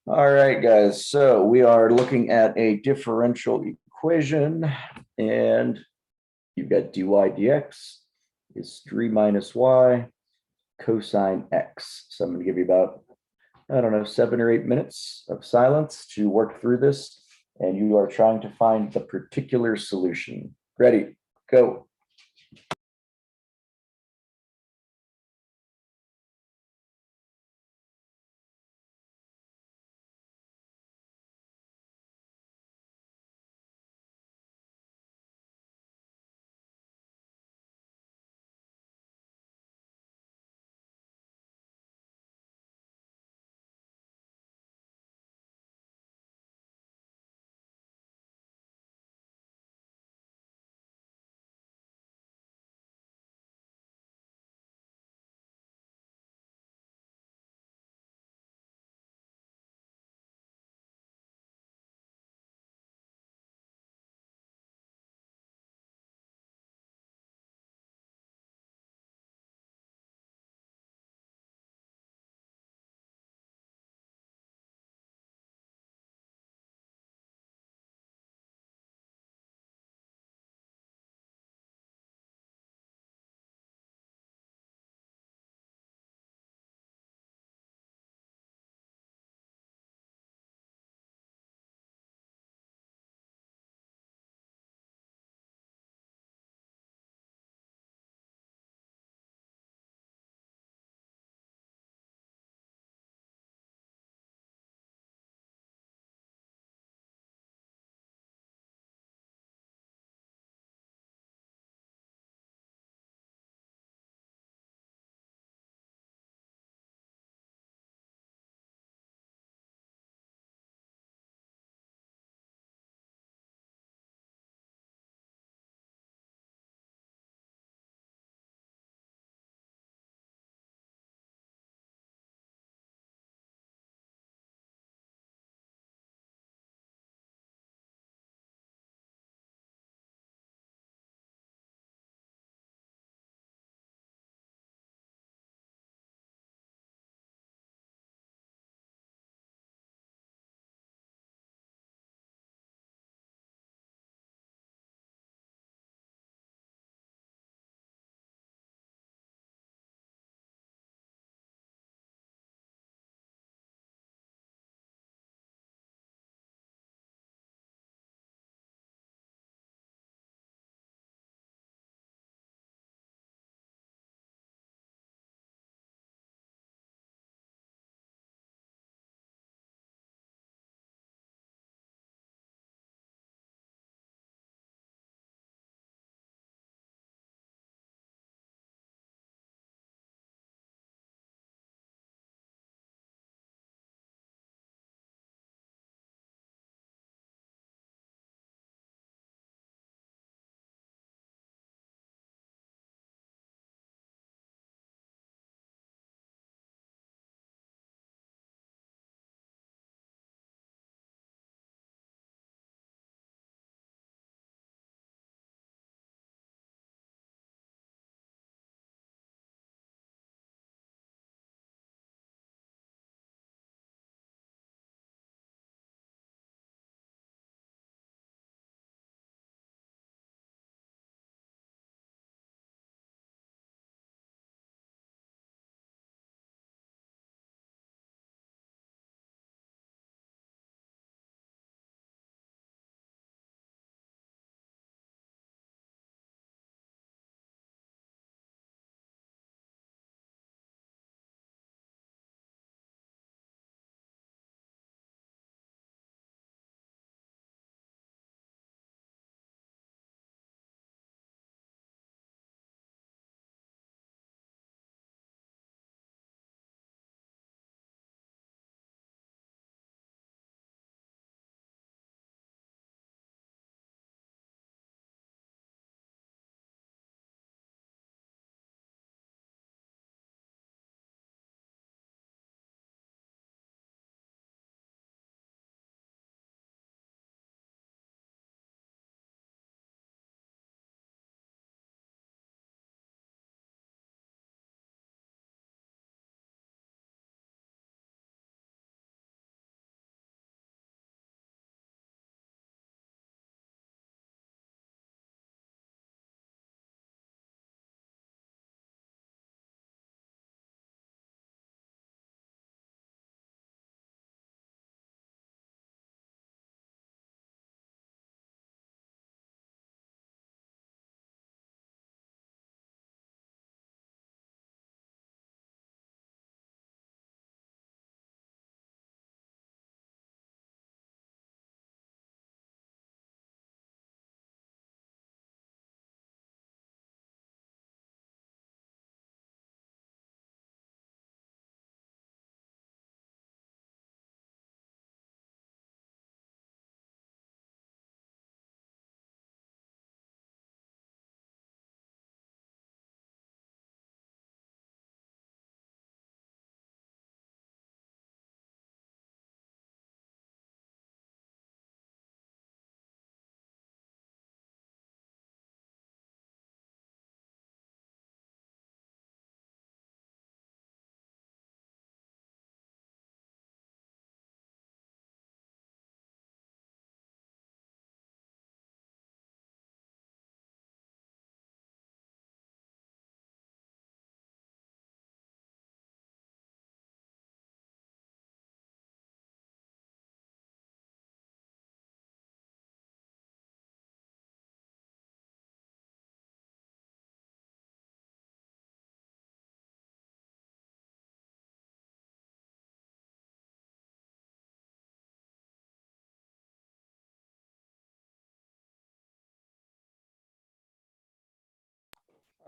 All right, guys. So we are looking at a differential equation, and you've got dy dx is 3 minus y cosine x. So I'm going to give you about, I don't know, 7 or 8 minutes of silence to work through this, and you are trying to find the particular solution. Ready, go.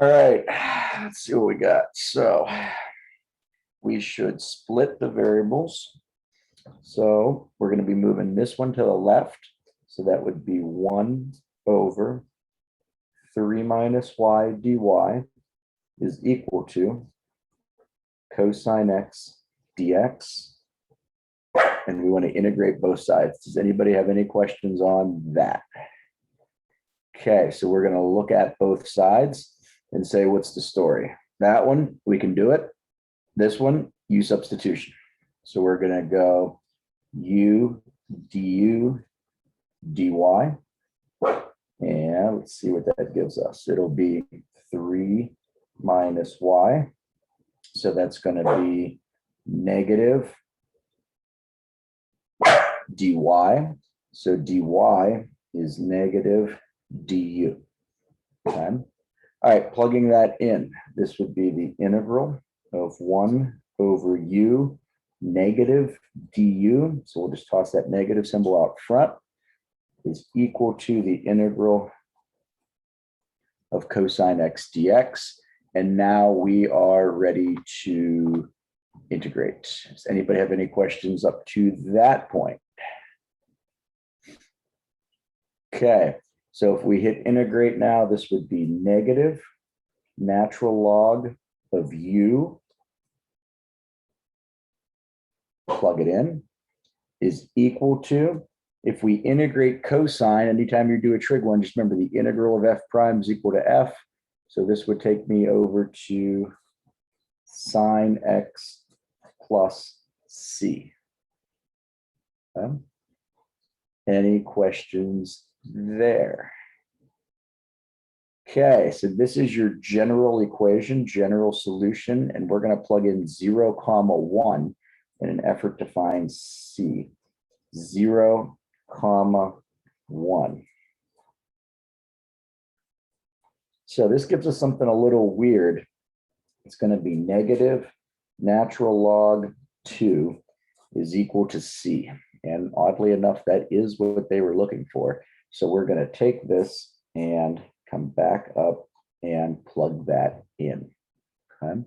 All right, let's see what we got. So we should split the variables. So we're going to be moving this one to the left. So that would be 1 over 3 minus y dy is equal to cosine x dx. And we want to integrate both sides. Does anybody have any questions on that? Okay, so we're going to look at both sides and say, what's the story? That one, we can do it. This one, u substitution. So we're going to go u du dy. And let's see what that gives us. It'll be 3 minus y. So that's going to be negative dy. So dy is negative du. Okay. All right, plugging that in. This would be the integral of 1 over u negative du. So we'll just toss that negative symbol out front. Is equal to the integral of cosine x dx. And now we are ready to integrate. Does anybody have any questions up to that point? Okay, so if we hit integrate now, this would be negative natural log of u, plug it in, is equal to, if we integrate cosine, anytime you do a trig one, just remember the integral of f prime is equal to f. So this would take me over to sine x plus c. Okay. Any questions there? Okay, so this is your general equation, general solution, and we're going to plug in 0, 1 in an effort to find c. 0, 1. So this gives us something a little weird. It's going to be negative natural log 2 is equal to c. And oddly enough, that is what they were looking for. So we're going to take this and come back up and plug that in. Okay.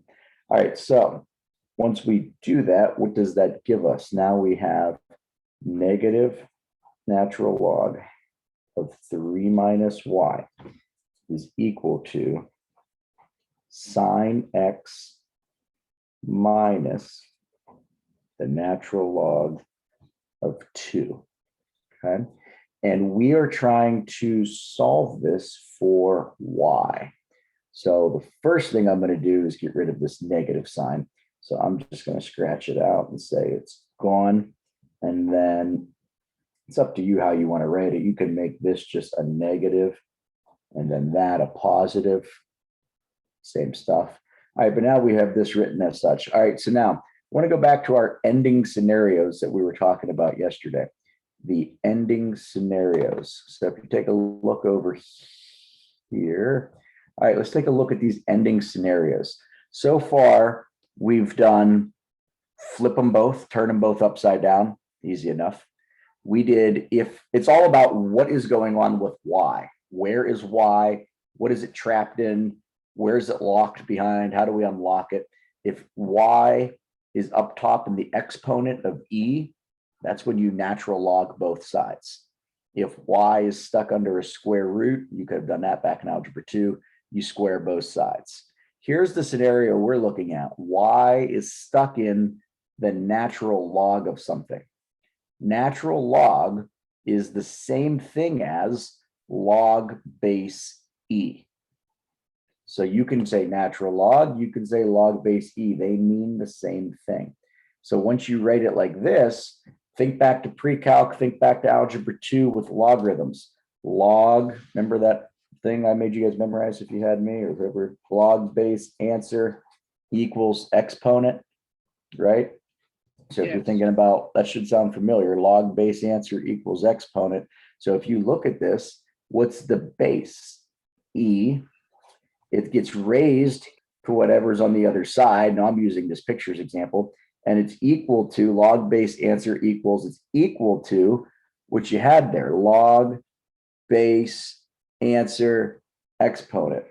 All right, so once we do that, what does that give us? Now we have negative natural log of 3 minus y is equal to sine x minus the natural log of 2. Okay. And we are trying to solve this for y. So the first thing I'm going to do is get rid of this negative sign. So I'm just going to scratch it out and say it's gone. And then it's up to you how you want to write it. You can make this just a negative and then that a positive. Same stuff. All right, but now we have this written as such. All right, so now I want to go back to our ending scenarios that we were talking about yesterday. The ending scenarios. So if you take a look over here. All right, let's take a look at these ending scenarios. So far, we've done flip them both, turn them both upside down. Easy enough. We did, if it's all about what is going on with y. Where is y? What is it trapped in? Where is it locked behind? How do we unlock it? If y is up top in the exponent of e, that's when you natural log both sides. If y is stuck under a square root, you could have done that back in algebra 2, you square both sides. Here's the scenario we're looking at. Y is stuck in the natural log of something. Natural log is the same thing as log base e. So you can say natural log, you can say log base e. They mean the same thing. So once you write it like this, think back to pre-calc, think back to algebra 2 with logarithms. Log, remember that thing I made you guys memorize if you had me or whoever, log base answer equals exponent, right? So if you're thinking about, that should sound familiar, log base answer equals exponent. So if you look at this, what's the base? E, it gets raised to whatever's on the other side. Now I'm using this pictures example, and it's equal to log base answer equals, it's equal to what you had there, log base answer exponent.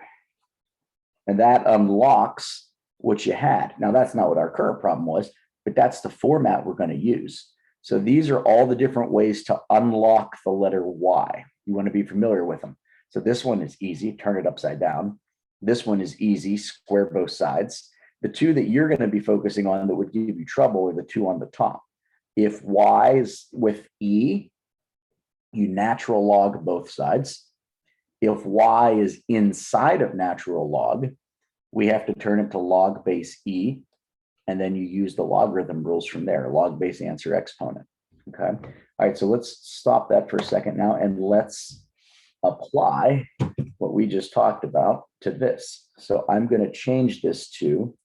And that unlocks what you had. Now, that's not what our current problem was, but that's the format we're going to use. So these are all the different ways to unlock the letter Y. You want to be familiar with them. So this one is easy, turn it upside down. This one is easy, square both sides. The two that you're going to be focusing on that would give you trouble are the two on the top. If Y is with E, you natural log both sides. If Y is inside of natural log, we have to turn it to log base E, and then you use the logarithm rules from there, log base answer exponent. Okay. All right. So let's stop that for a second now, and let's apply what we just talked about to this. So I'm going to change this to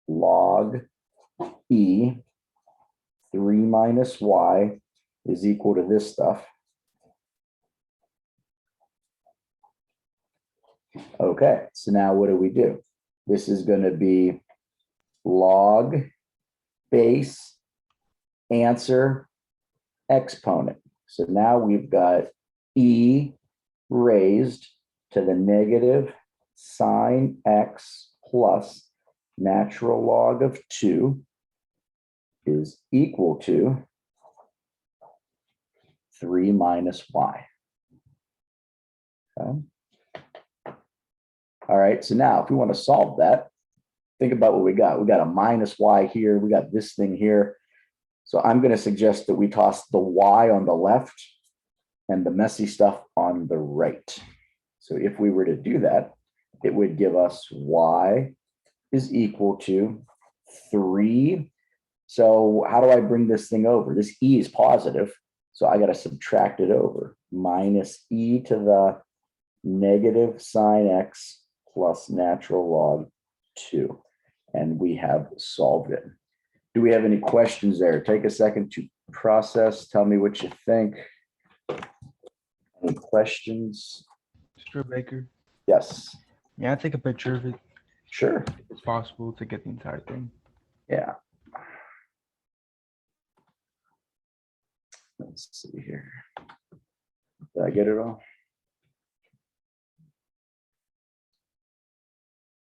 log E 3 minus Y is equal to this stuff. Okay, so now what do? This is going to be log base answer exponent. So now we've got E raised to the negative sine X plus natural log of 2 is equal to 3 minus Y. Okay. All right, so now if we want to solve that, think about what we got. We got a minus Y here. We got this thing here. So I'm going to suggest that we toss the Y on the left and the messy stuff on the right. So if we were to do that, it would give us Y is equal to 3. So how do I bring this thing over? This E is positive, so I got to subtract it over. Minus E to the negative sine X plus natural log 2. And we have solved it. Do we have any questions there? Take a second to process. Tell me what you think. Any questions? Mr. Baker? Yes. Yeah, I take a picture of it. Sure. If it's possible to get the entire thing. Yeah. Let's see here. Did I get it all?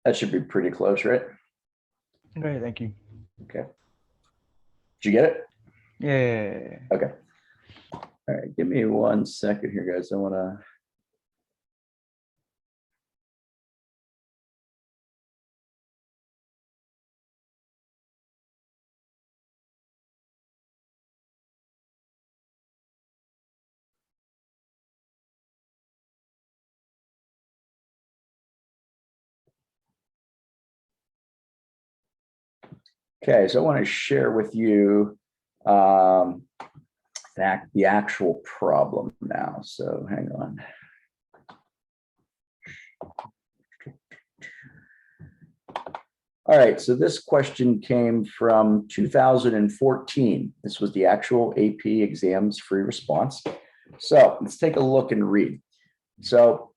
That should be pretty close, right? Okay, thank you. Okay. Did you get it? Yeah. Okay. All right, give me 1 second here, guys. I want to. Okay, so I want to share with you the actual problem now. So hang on. All right, so this question came from 2014. This was the actual AP exams free response. So let's take a look and read. So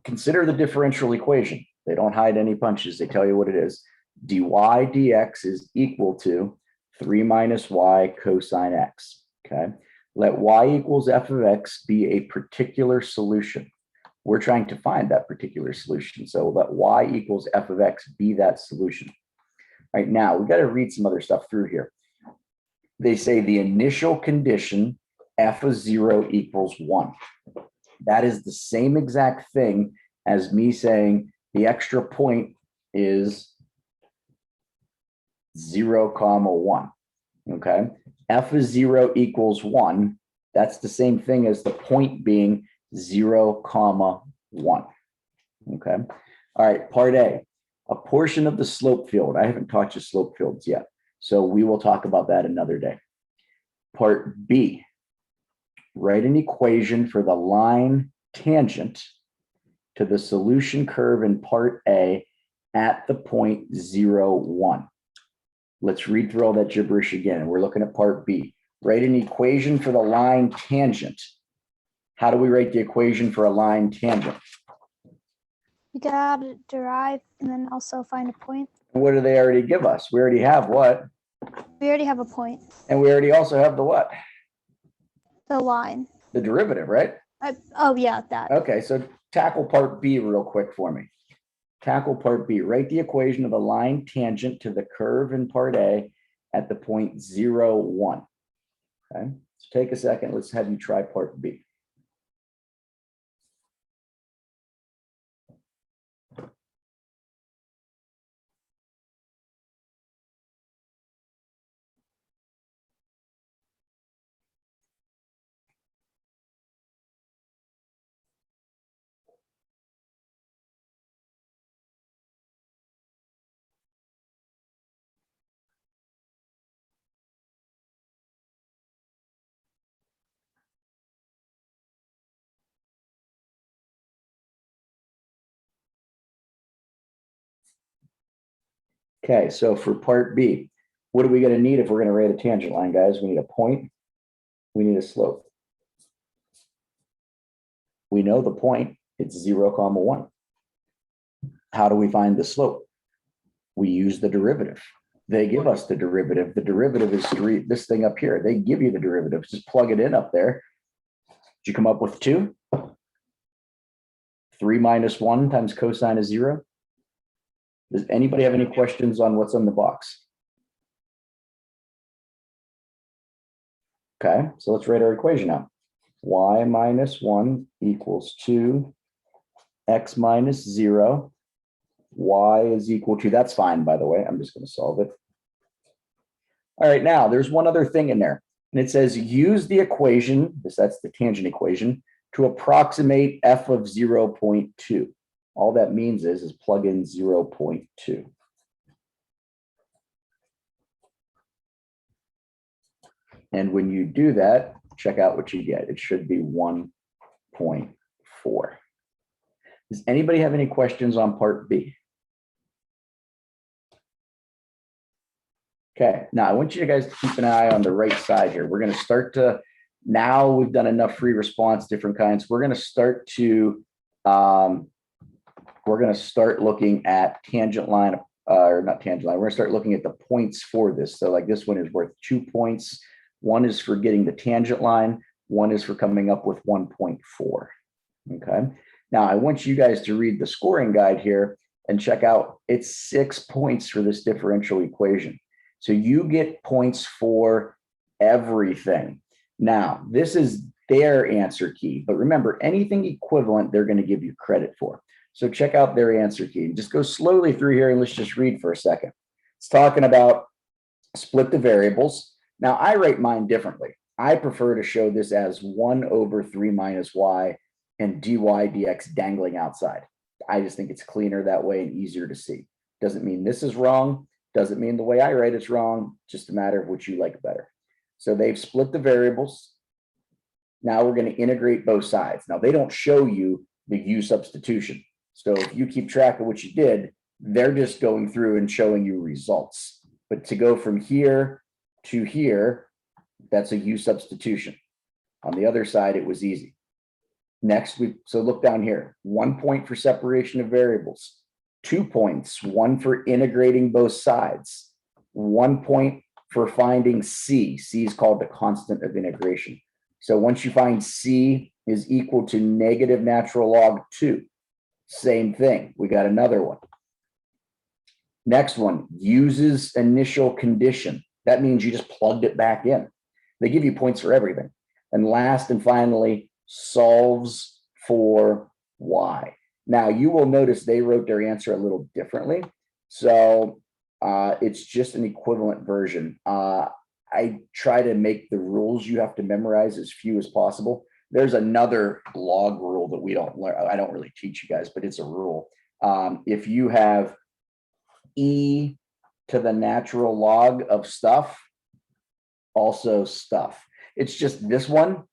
consider the differential equation. They don't hide any punches. They tell you what it is. dy dx is equal to 3 minus y cosine x. Okay. Let y equals f of x be a particular solution. We're trying to find that particular solution. So let y equals f of x be that solution. Right now, we got to read some other stuff through here. They say the initial condition f of 0 equals 1. That is the same exact thing as me saying the extra point is 0, 1. Okay. F of 0 equals 1. That's the same thing as the point being 0, 1. Okay. All right. Part A, a portion of the slope field. I haven't taught you slope fields yet, so we will talk about that another day. Part B, write an equation for the line tangent to the solution curve in part A at the point 0, 1. Let's read through all that gibberish again. We're looking at part B. Write an equation for the line tangent. How do we write the equation for a line tangent? You gotta derive and then also find a point. What do they already give us? We already have what? We already have a point. And we already also have the what? The line. The derivative, right? Oh yeah, that. Okay, so tackle part B real quick for me. tackle part B. Write the equation of a line tangent to the curve in part A at the point 0, 1. Okay, so take a second. Let's have you try part B. Okay, so for part B, what are we going to need if we're going to write a tangent line, guys? We need a point. We need a slope. We know the point, it's 0, 1. How do we find the slope? We use the derivative. They give us the derivative. The derivative is this thing up here. They give you the derivative. Just plug it in up there. Did you come up with 2? 3 minus 1 times cosine of 0. Does anybody have any questions on what's on the box? Okay, so let's write our equation out. Y minus 1 equals 2, x minus 0, y is equal to, that's fine, by the way. I'm just going to solve it. All right, now there's one other thing in there. And it says use the equation, that's the tangent equation, to approximate f of 0.2. All that means is plug in 0.2. And when you do that, check out what you get. It should be 1.4. Does anybody have any questions on part B? Okay, now I want you guys to keep an eye on the right side here. We're going to start to, now we've done enough free response, different kinds. We're going to start to, looking at tangent line, or not tangent line. We're going to start looking at the points for this. So like this one is worth 2 points. One is for getting the tangent line. One is for coming up with 1.4. Okay. Now I want you guys to read the scoring guide here and check out, it's 6 points for this differential equation. So you get points for everything. Now, this is their answer key, but remember, anything equivalent, they're going to give you credit for. So check out their answer key. Just go slowly through here and let's just read for a second. It's talking about split the variables. Now, I write mine differently. I prefer to show this as 1 over 3 minus y and dy dx dangling outside. I just think it's cleaner that way and easier to see. Doesn't mean this is wrong. Doesn't mean the way I write it's wrong. Just a matter of what you like better. So they've split the variables. Now we're going to integrate both sides. Now they don't show you the u substitution. So if you keep track of what you did, they're just going through and showing you results. But to go from here to here, that's a u substitution. On the other side, it was easy. Next, so look down here, 1 point for separation of variables, 2 points, 1 for integrating both sides, 1 point for finding C. C is called the constant of integration. So once you find C is equal to negative natural log 2, same thing, we got another one. Next one, uses initial condition. That means you just plugged it back in. They give you points for everything. And last and finally, solves for y. Now you will notice they wrote their answer a little differently. So it's just an equivalent version. I try to make the rules you have to memorize as few as possible. There's another log rule that we don't learn. I don't really teach you guys, but it's a rule. If you have e to the natural log of stuff, also stuff. It's just this one,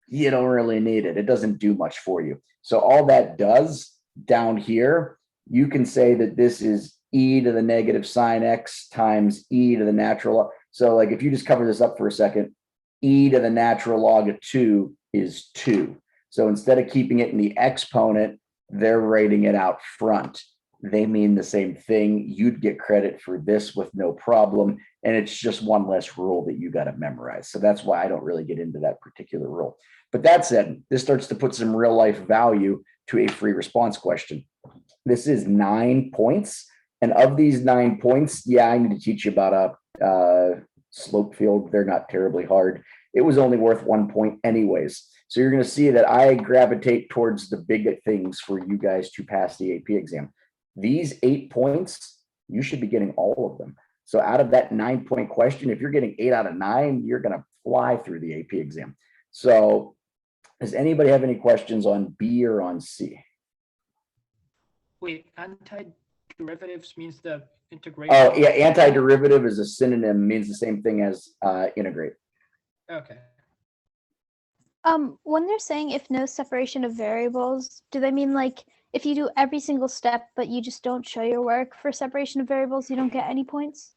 you don't really need it. It doesn't do much for you. So all that does down here, you can say that this is e to the negative sine x times e to the natural log. So like if you just cover this up for a second, e to the natural log of 2 is 2. So instead of keeping it in the exponent, they're writing it out front. they mean the same thing. You'd get credit for this with no problem. And it's just one less rule that you got to memorize. So that's why I don't really get into that particular rule. But that said, this starts to put some real life value to a free response question. This is 9 points. And of these 9 points, yeah, I need to teach you about a slope field. They're not terribly hard. It was only worth 1 point anyways. So you're going to see that I gravitate towards the big things for you guys to pass the AP exam. These 8 points, you should be getting all of them. So out of that 9-point question, if you're getting 8 out of 9, you're going to fly through the AP exam. So does anybody have any questions on B or on C? Wait, anti-derivatives means the integration? Oh, yeah, antiderivative is a synonym, means the same thing as integrate. Okay. When they're saying if no separation of variables, do they mean like if you do every single step, but you just don't show your work for separation of variables, you don't get any points?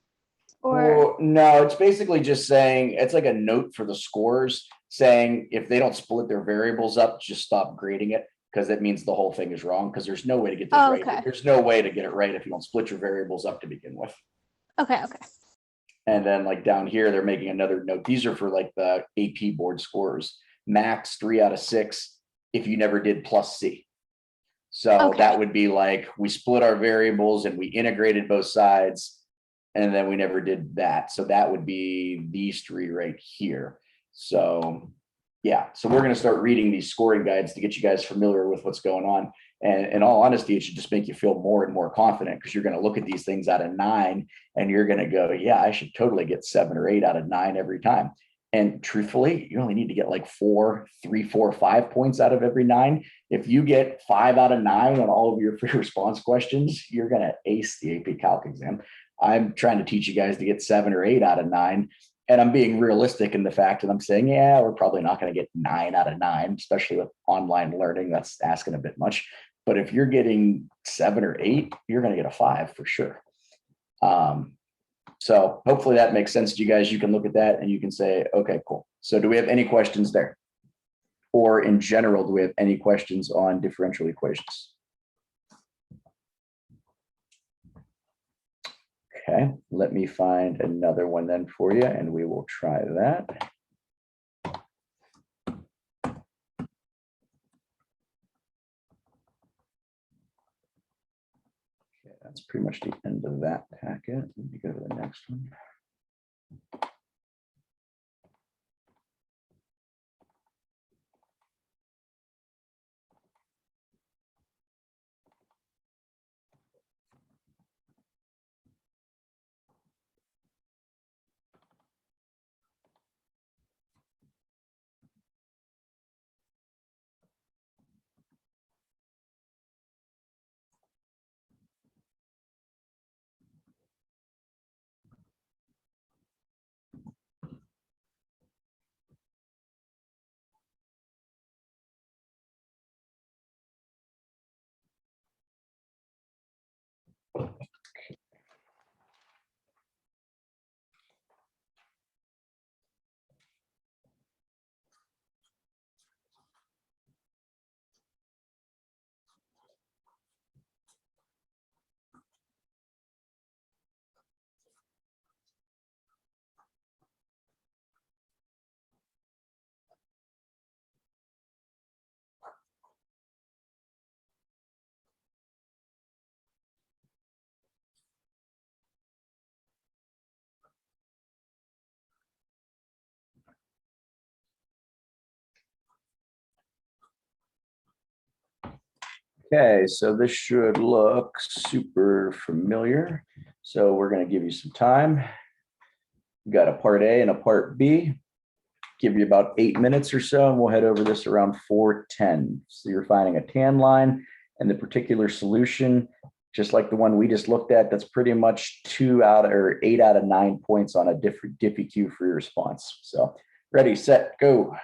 Or Well, no, it's basically just saying, it's like a note for the scores saying if they don't split their variables up, just stop grading it, because that means the whole thing is wrong, because there's no way to get this right. okay. There's no way to get it right if you don't split your variables up to begin with. Okay. And then like down here, they're making another note. These are for like the AP board scores. Max 3 out of 6 if you never did plus C. So Okay. that would be like we split our variables and we integrated both sides, and then we never did that. So that would be these 3 right here. So yeah, so we're going to start reading these scoring guides to get you guys familiar with what's going on. And in all honesty, it should just make you feel more and more confident, because you're going to look at these things out of 9 and you're going to go, yeah, I should totally get 7 or 8 out of 9 every time. And truthfully, you only need to get like 4, 3, 4, 5 points out of every 9. If you get 5 out of 9 on all of your free response questions, you're going to ace the AP Calc exam. I'm trying to teach you guys to get 7 or 8 out of 9. And I'm being realistic in the fact that I'm saying, yeah, we're probably not going to get 9 out of 9, especially with online learning. That's asking a bit much. But if you're getting 7 or 8, you're going to get a 5 for sure. So hopefully that makes sense to you guys. You can look at that and you can say, okay, cool. So do we have any questions there? Or in general, do we have any questions on differential equations? Okay, let me find another one then for you, and we will try that. Okay, that's pretty much the end of that packet. Let me go to the next one. Okay, so this should look super familiar. So we're going to give you some time. We've got a part A and a part B. Give you about 8 minutes or so, and we'll head over this around 4:10. So you're finding a tan line and the particular solution, just like the one we just looked at, that's pretty much 8 out of 9 points on a different Dif Eqs free response. So ready, set, go.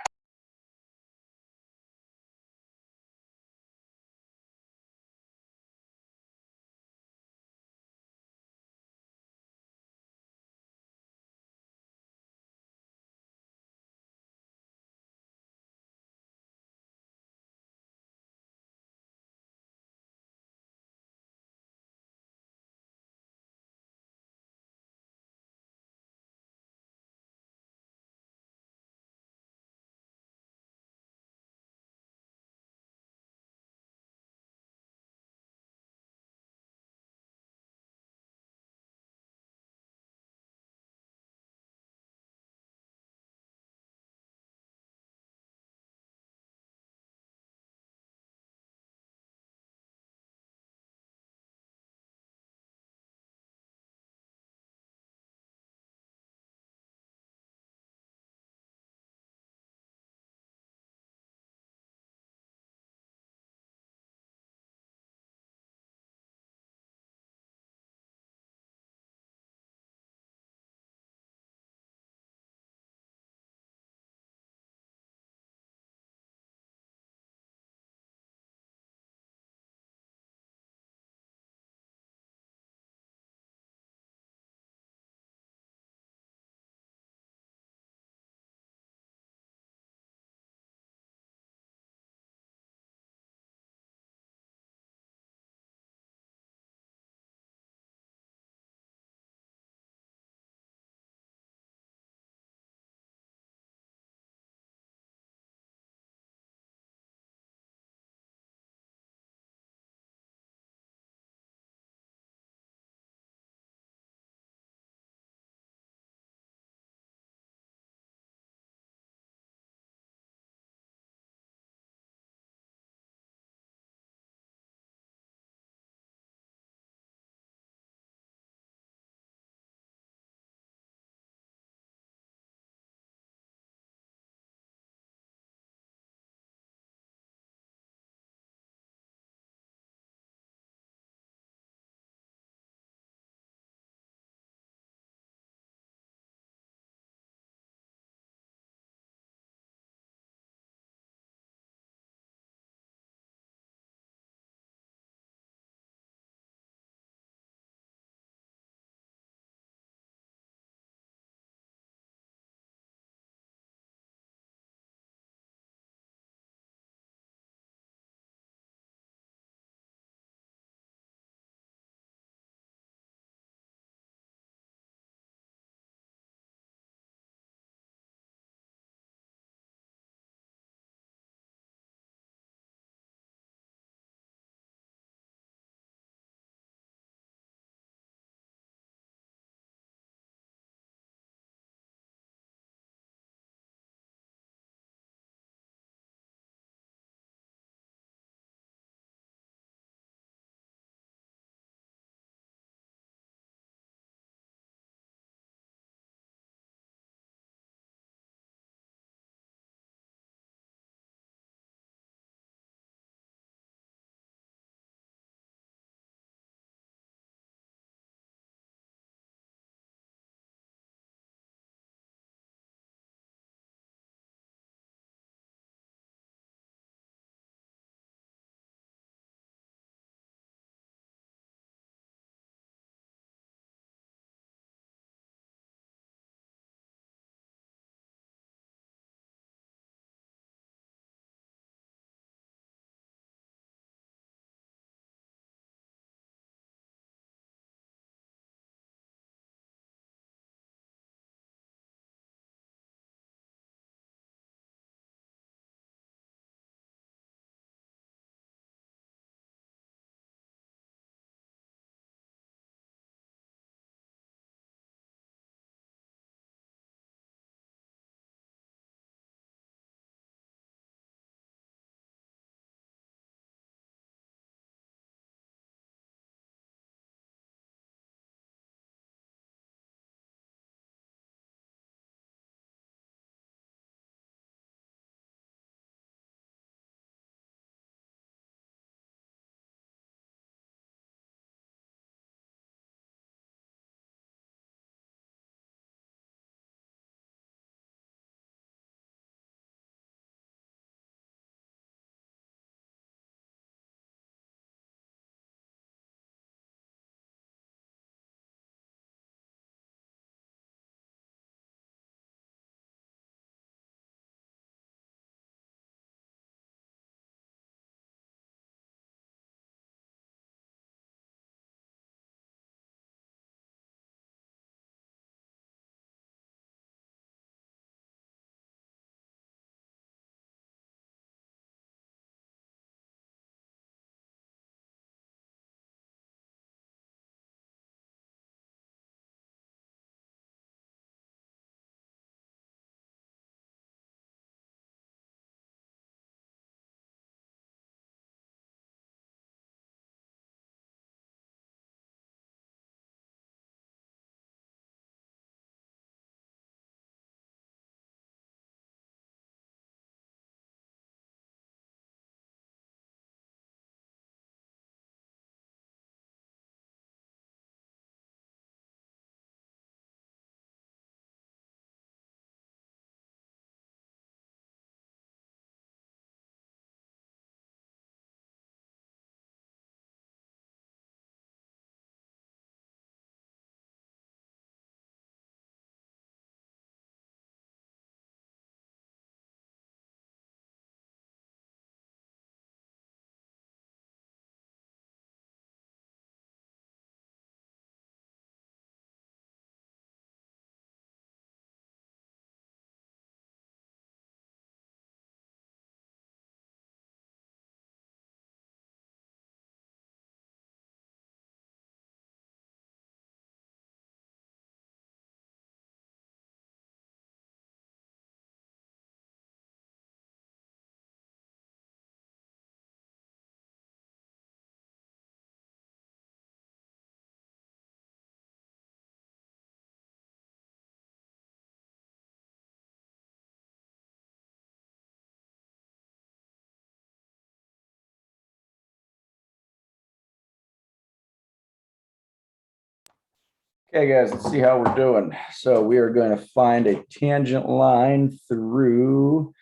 Okay, guys, let's see how we're doing. So we are going to find a tangent line through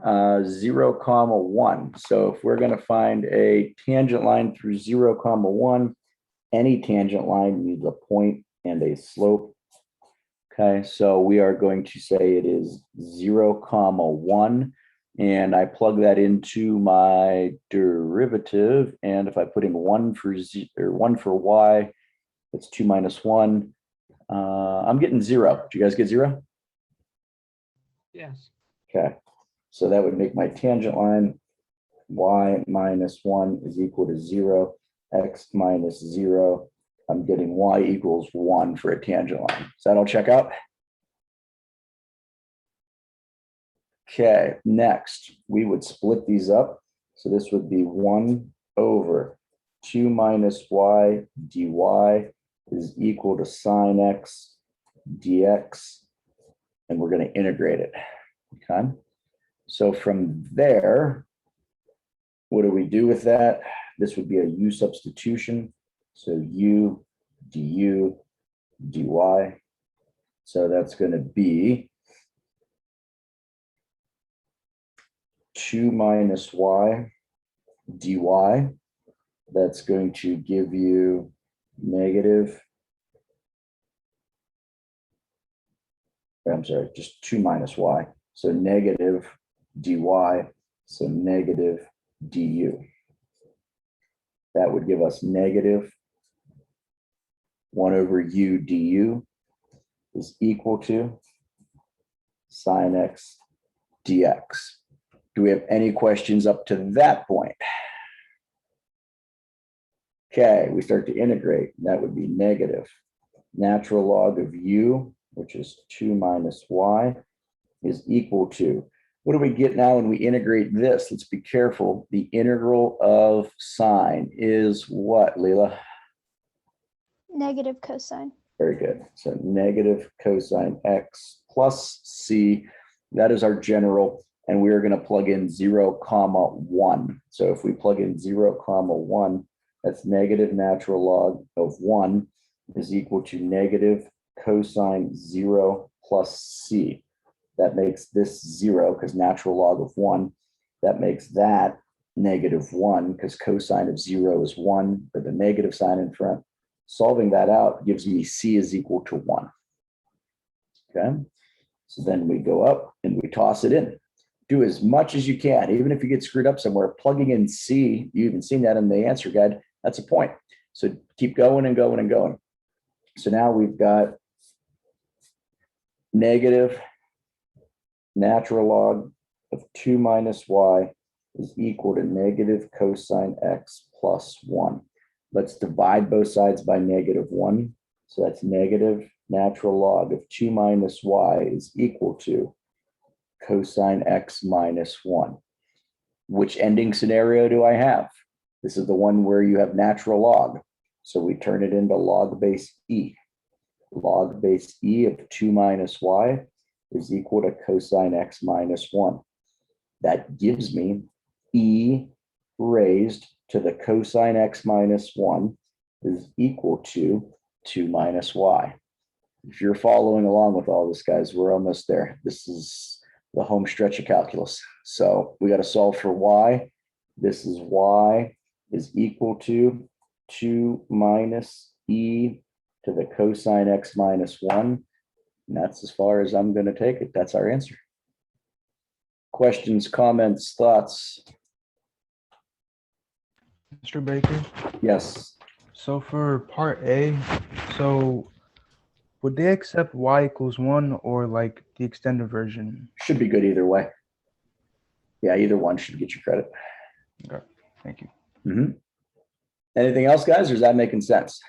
0, 1. So if we're going to find a tangent line through 0, 1, any tangent line needs a point and a slope. Okay, so we are going to say it is 0, 1. And I plug that into my derivative. And if I put in 1 for z or 1 for y, that's 2 minus 1. I'm getting 0. Do you guys get 0? Yes. Okay, so that would make my tangent line y minus 1 is equal to 0, x minus 0. I'm getting y equals 1 for a tangent line. Does that all check out? Okay, next, we would split these up. So this would be 1 over 2 minus y dy is equal to sine x dx, and we're going to integrate it. Okay, so from there, what do we do with that? This would be a u substitution. So u du dy. So that's going to be 2 minus y dy. That's going to give you negative, I'm sorry, just 2 minus y. So negative dy, so negative du. That would give us negative 1 over u du is equal to sine x dx. Do we have any questions up to that point? Okay, we start to integrate. That would be negative natural log of u, which is 2 minus y, is equal to, what do we get now when we integrate this? Let's be careful. The integral of sine is what, Leela? Negative cosine. Very good. So negative cosine x plus c, that is our general, and we're going to plug in 0, 1. So if we plug in 0, 1, that's negative natural log of 1 is equal to negative cosine 0 plus c. That makes this 0 because natural log of 1. That makes that negative 1 because cosine of 0 is 1 with a negative sign in front. Solving that out gives me c is equal to 1. Okay, so then we go up and we toss it in. Do as much as you can, even if you get screwed up somewhere, plugging in c, you even seen that in the answer guide, that's a point. So keep going and going and going. So now we've got negative natural log of 2 minus y is equal to negative cosine x plus 1. Let's divide both sides by negative 1. So that's negative natural log of 2 minus y is equal to cosine x minus 1. Which ending scenario do I have? This is the one where you have natural log. So we turn it into log base e. Log base e of 2 minus y is equal to cosine x minus 1. That gives me e raised to the cosine x minus 1 is equal to 2 minus y. If you're following along with all this, guys, we're almost there. This is the home stretch of calculus. So we got to solve for y. This is y is equal to 2 minus e to the cosine x minus 1. And that's as far as I'm going to take it. That's our answer. Questions, comments, thoughts? Mr. Baker, Yes. so for part A, so would they accept y equals 1 or like the extended version? Should be good either way. Yeah, either one should get you credit. Okay, thank you. Anything else, guys, or is that making sense?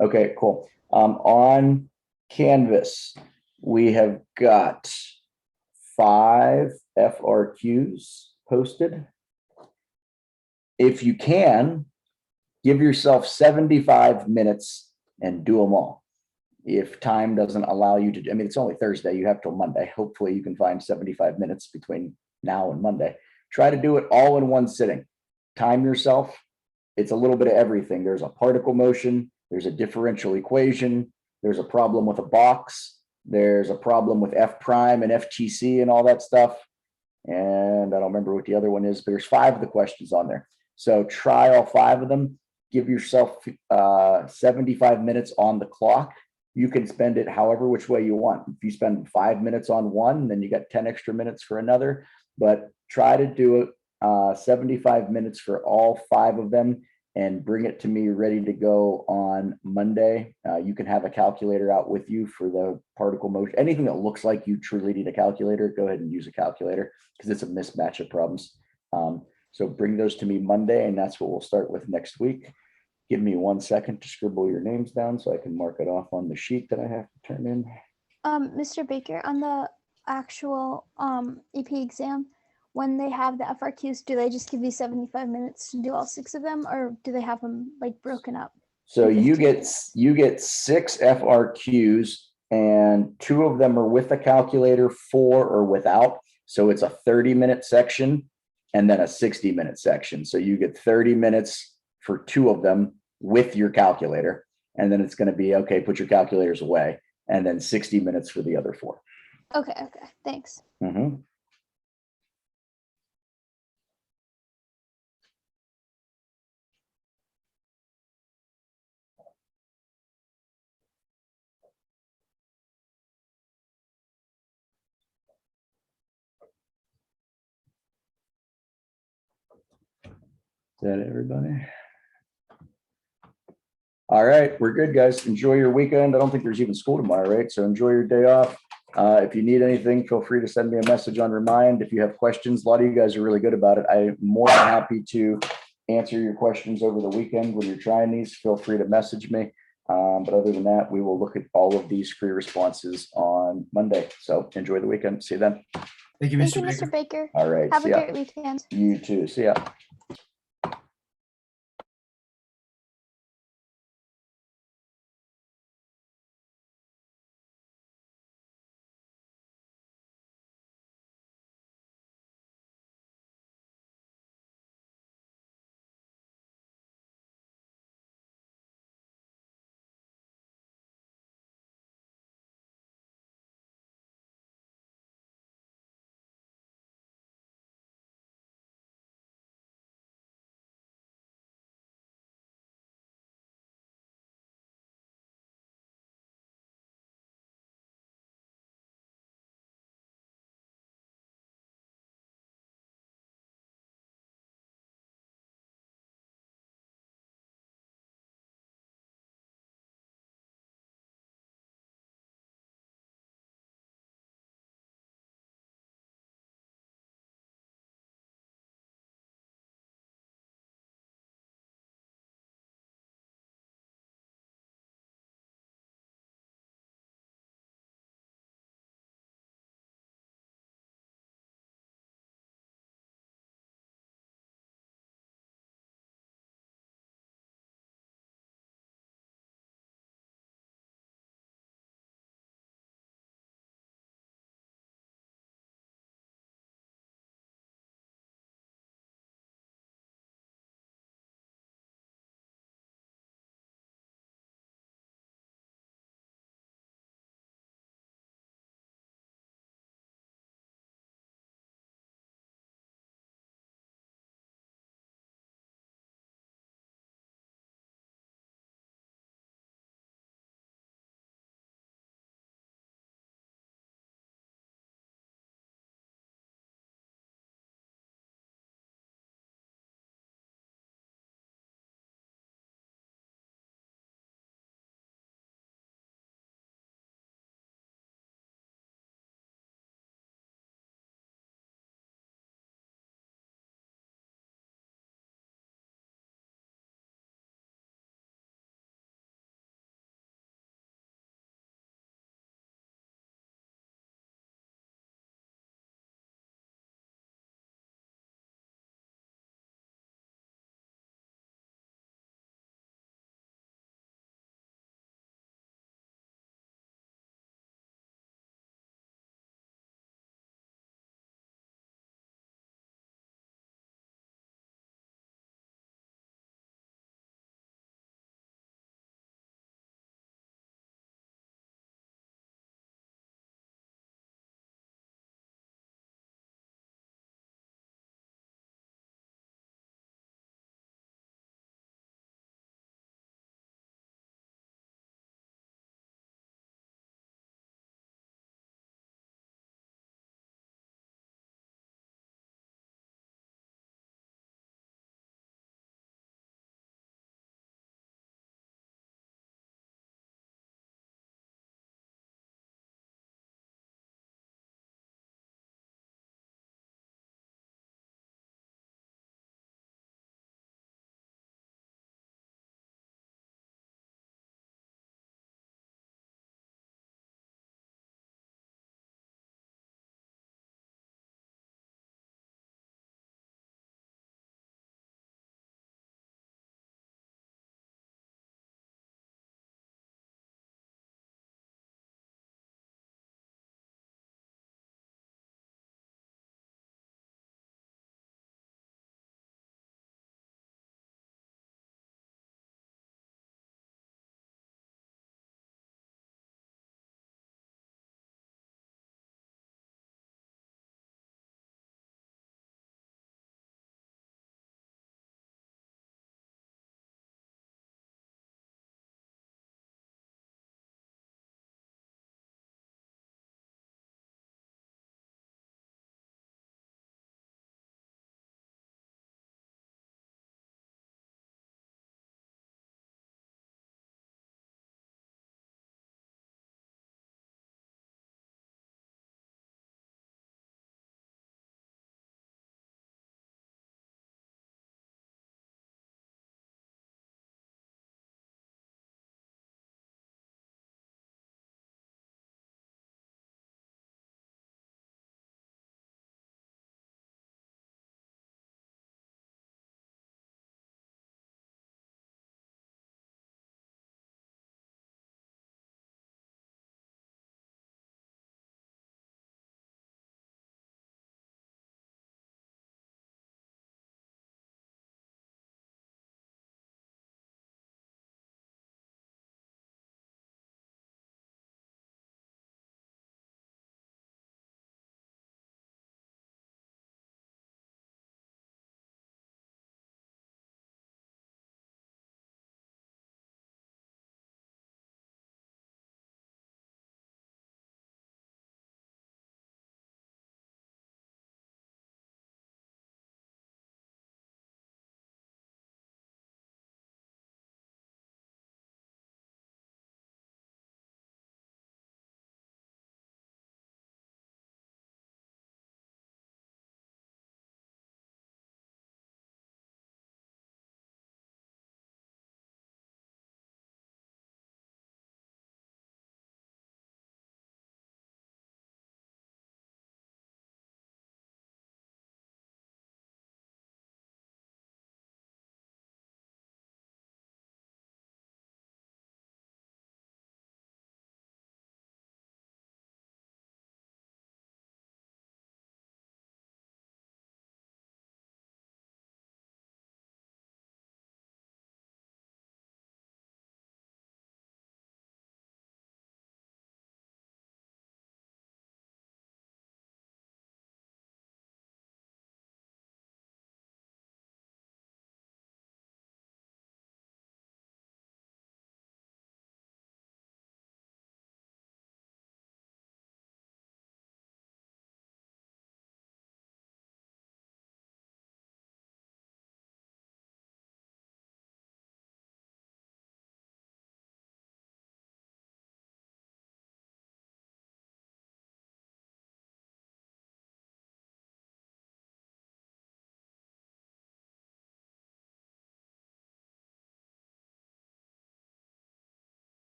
Okay, cool. On Canvas, we have got 5 FRQs posted. If you can, give yourself 75 minutes and do them all. If time doesn't allow you to, I mean, it's only Thursday, you have till Monday. Hopefully you can find 75 minutes between now and Monday. Try to do it all in one sitting. Time yourself. It's a little bit of everything. There's a particle motion, There's a differential equation. There's a problem with a box. There's a problem with F prime and FTC and all that stuff. And I don't remember what the other one is, but there's 5 of the questions on there. So try all 5 of them. Give yourself 75 minutes on the clock. You can spend it however which way you want. If you spend 5 minutes on one, then you got 10 extra minutes for another, but try to do it 75 minutes for all 5 of them and bring it to me ready to go on Monday. You can have a calculator out with you for the particle motion. Anything that looks like you truly need a calculator, go ahead and use a calculator because it's a mismatch of problems. So bring those to me Monday, and that's what we'll start with next week. Give me 1 second to scribble your names down so I can mark it off on the sheet that I have to turn in. Mr. Baker, on the actual AP exam, when they have the FRQs, do they just give you 75 minutes to do all 6 of them, or do they have them like broken up? So in you 15 get 6 FRQs, and 2 of them are with a calculator, 4 are without. So it's a 30-minute section and then a 60-minute section. So you get 30 minutes for 2 of them with your calculator. And then it's going to be, okay, put your calculators away. And then 60 minutes for the other 4. Okay, thanks. Mm-hmm. Is that everybody? All right, we're good, guys. Enjoy your weekend. I don't think there's even school tomorrow, right? So enjoy your day off. If you need anything, feel free to send me a message on Remind. If you have questions, a lot of you guys are really good about it. I'm more than happy to answer your questions over the weekend when you're trying these. Feel free to message me. But other than that, we will look at all of these free responses on Monday. So enjoy the weekend. See you then. Thank you, Thank you, Mr. Mr. Baker. All right. Have See a ya. great weekend. You too. See ya.